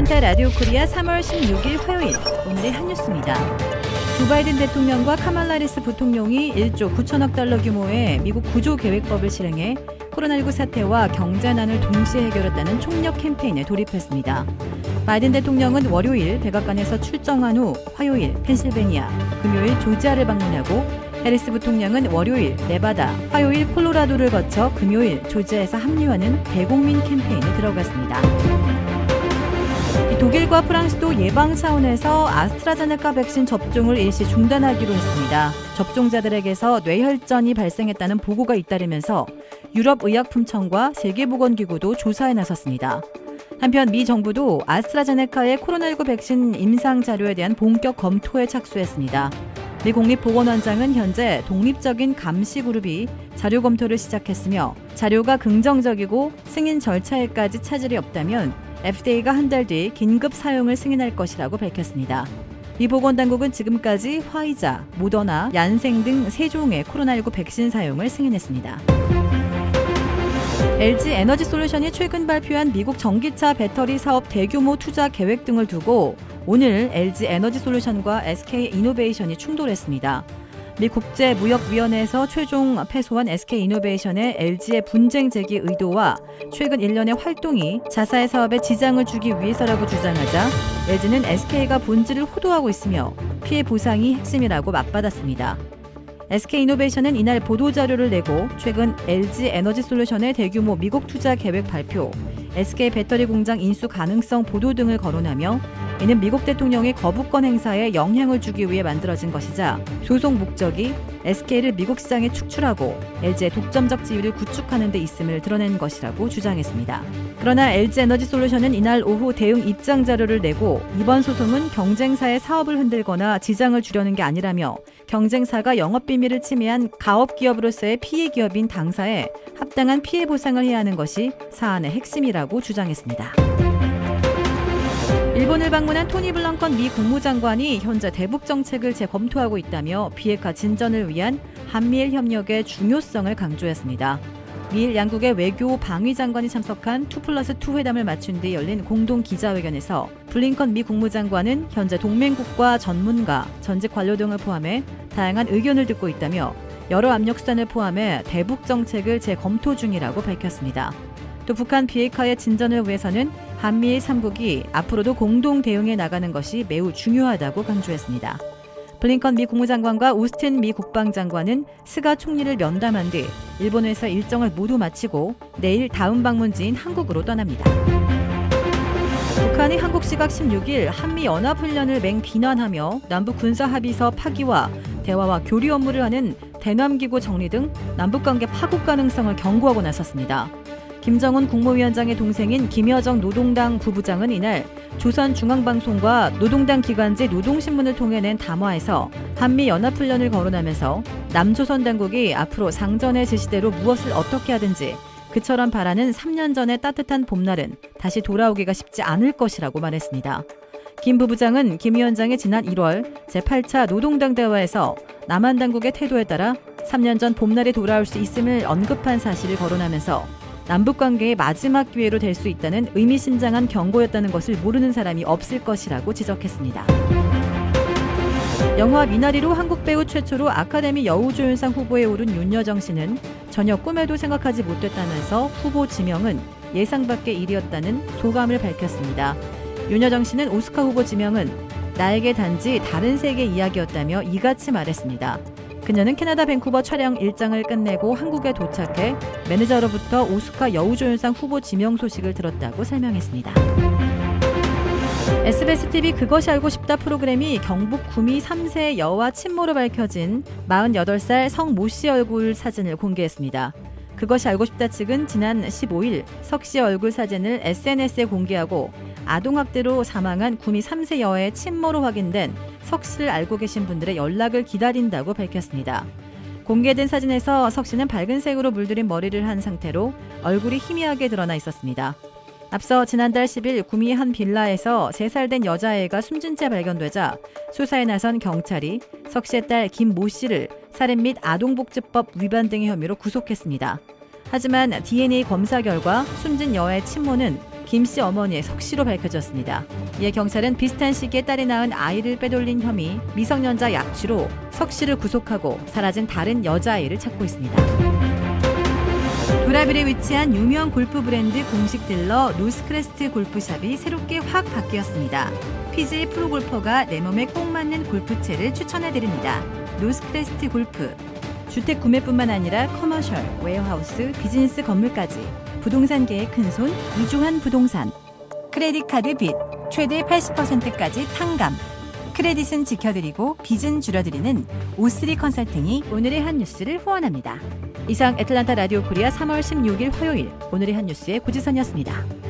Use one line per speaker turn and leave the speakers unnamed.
뉴스타운타 라디오 코리아 3월 16일 화요일 오늘의 한 뉴스입니다. 조 바이든 대통령과 카말라 해리스 부통령이 1조 9천억 달러 규모의 미국 구조 계획법을 실행해 코로나19 사태와 경제난을 동시에 해결했다는 총력 캠페인에 돌입했습니다. 바이든 대통령은 월요일 백악관에서 출정한 후 화요일 펜실베니아, 금요일 조지아를 방문하고 해리스 부통령은 월요일 네바다, 화요일 콜로라도를 거쳐 금요일 조지아에서 합류하는 대국민 캠페인에 들어갔습니다. 독일과 프랑스도 예방 차원에서 아스트라제네카 백신 접종을 일시 중단하기로 했습니다. 접종자들에게서 뇌혈전이 발생했다는 보고가 잇따르면서 유럽의약품청과 세계보건기구도 조사에 나섰습니다. 한편 미 정부도 아스트라제네카의 코로나19 백신 임상 자료에 대한 본격 검토에 착수했습니다. 미 국립보건원장은 현재 독립적인 감시 그룹이 자료 검토를 시작했으며 자료가 긍정적이고 승인 절차에까지 차질이 없다면 FDA가 한 달 뒤 긴급 사용을 승인할 것이라고 밝혔습니다. 미 보건당국은 지금까지 화이자, 모더나, 얀생 등 3종의 코로나19 백신 사용을 승인했습니다. LG 에너지솔루션이 최근 발표한 미국 전기차 배터리 사업 대규모 투자 계획 등을 두고 오늘 LG 에너지솔루션과 SK이노베이션이 충돌했습니다. 미 국제무역위원회에서 최종 패소한 SK이노베이션의 LG의 분쟁 제기 의도와 최근 1년의 활동이 자사의 사업에 지장을 주기 위해서라고 주장하자 LG는 SK가 본질을 호도하고 있으며 피해 보상이 핵심이라고 맞받았습니다. SK이노베이션은 이날 보도자료를 내고 최근 LG 에너지솔루션의 대규모 미국 투자 계획 발표, SK 배터리 공장 인수 가능성 보도 등을 거론하며 이는 미국 대통령의 거부권 행사에 영향을 주기 위해 만들어진 것이자 소송 목적이 SK를 미국 시장에 축출하고 LG의 독점적 지위를 구축하는 데 있음을 드러낸 것이라고 주장했습니다. 그러나 LG 에너지솔루션은 이날 오후 대응 입장 자료를 내고 이번 소송은 경쟁사의 사업을 흔들거나 지장을 주려는 게 아니라며 경쟁사가 영업비밀을 침해한 가업기업으로서의 피해기업인 당사에 합당한 피해 보상을 해야 하는 것이 사안의 핵심이라고 주장했습니다. 일본을 방문한 토니 블랑컨 미 국무장관이 현재 대북 정책을 재검토하고 있다며 비핵화 진전을 위한 한미일 협력의 중요성을 강조했습니다. 미일 양국의 외교 방위장관이 참석한 2+2 회담을 마친 뒤 열린 공동 기자회견에서 블링컨 미 국무장관은 현재 동맹국과 전문가, 전직 관료 등을 포함해 다양한 의견을 듣고 있다며 여러 압력 수단을 포함해 대북 정책을 재검토 중이라고 밝혔습니다. 또 북한 비핵화의 진전을 위해서는 한미일 3국이 앞으로도 공동 대응해 나가는 것이 매우 중요하다고 강조했습니다. 블링컨 미 국무장관과 오스틴 미 국방장관은 스가 총리를 면담한 뒤 일본에서 일정을 모두 마치고 내일 다음 방문지인 한국으로 떠납니다. 북한이 한국 시각 16일 한미연합훈련을 맹비난하며 남북 군사합의서 파기와 대화와 교류 업무를 하는 대남기구 정리 등 남북관계 파국 가능성을 경고하고 나섰습니다. 김정은 국무위원장의 동생인 김여정 노동당 부부장은 이날 조선중앙방송과 노동당 기관지 노동신문을 통해 낸 담화에서 한미연합훈련을 거론하면서 남조선 당국이 앞으로 상전의 지시대로 무엇을 어떻게 하든지 그처럼 바라는 3년 전의 따뜻한 봄날은 다시 돌아오기가 쉽지 않을 것이라고 말했습니다. 김 부부장은 김 위원장이 지난 1월 제8차 노동당 대화에서 남한 당국의 태도에 따라 3년 전 봄날이 돌아올 수 있음을 언급한 사실을 거론하면서 남북관계의 마지막 기회로 될 수 있다는 의미심장한 경고였다는 것을 모르는 사람이 없을 것이라고 지적했습니다. 영화 미나리로 한국 배우 최초로 아카데미 여우조연상 후보에 오른 윤여정 씨는 전혀 꿈에도 생각하지 못했다면서 후보 지명은 예상 밖의 일이었다는 소감을 밝혔습니다. 윤여정 씨는 오스카 후보 지명은 나에게 단지 다른 세계 이야기였다며 이같이 말했습니다. 그녀는 캐나다 밴쿠버 촬영 일정을 끝내고 한국에 도착해 매니저로부터 오스카 여우조연상 후보 지명 소식을 들었다고 설명했습니다. SBS TV 그것이 알고 싶다 프로그램이 경북 구미 3세 여와 친모로 밝혀진 48살 성 모 씨 얼굴 사진을 공개했습니다. 그것이 알고 싶다 측은 지난 15일 석 씨 얼굴 사진을 SNS에 공개하고 아동학대로 사망한 구미 3세 여의 친모로 확인된 석 씨를 알고 계신 분들의 연락을 기다린다고 밝혔습니다. 공개된 사진에서 석 씨는 밝은색으로 물들인 머리를 한 상태로 얼굴이 희미하게 드러나 있었습니다. 앞서 지난달 10일 구미의 한 빌라에서 3살 된 여자아이가 숨진 채 발견되자 수사에 나선 경찰이 석 씨의 딸 김 모 씨를 살인 및 아동복지법 위반 등의 혐의로 구속했습니다. 하지만 DNA 검사 결과 숨진 여의 친모는 김 씨 어머니의 석씨로 밝혀졌습니다. 이에 경찰은 비슷한 시기에 딸이 낳은 아이를 빼돌린 혐의, 미성년자 약취로 석 씨를 구속하고 사라진 다른 여자아이를 찾고 있습니다. 도라빌에 위치한 유명 골프 브랜드 공식 딜러 노스크레스트 골프샵이 새롭게 확 바뀌었습니다. PGA 프로골퍼가 내 몸에 꼭 맞는 골프채를 추천해드립니다. 노스크레스트 골프. 주택 구매뿐만 아니라 커머셜, 웨어하우스, 비즈니스 건물까지 부동산계의 큰손 이주환 부동산. 크레딧 카드 빚 최대 80%까지 탕감. 크레딧은 지켜드리고 빚은 줄여드리는 O3 컨설팅이 오늘의 한 뉴스를 후원합니다. 이상 애틀란타 라디오 코리아 3월 16일 화요일 오늘의 한 뉴스의 고지선이었습니다.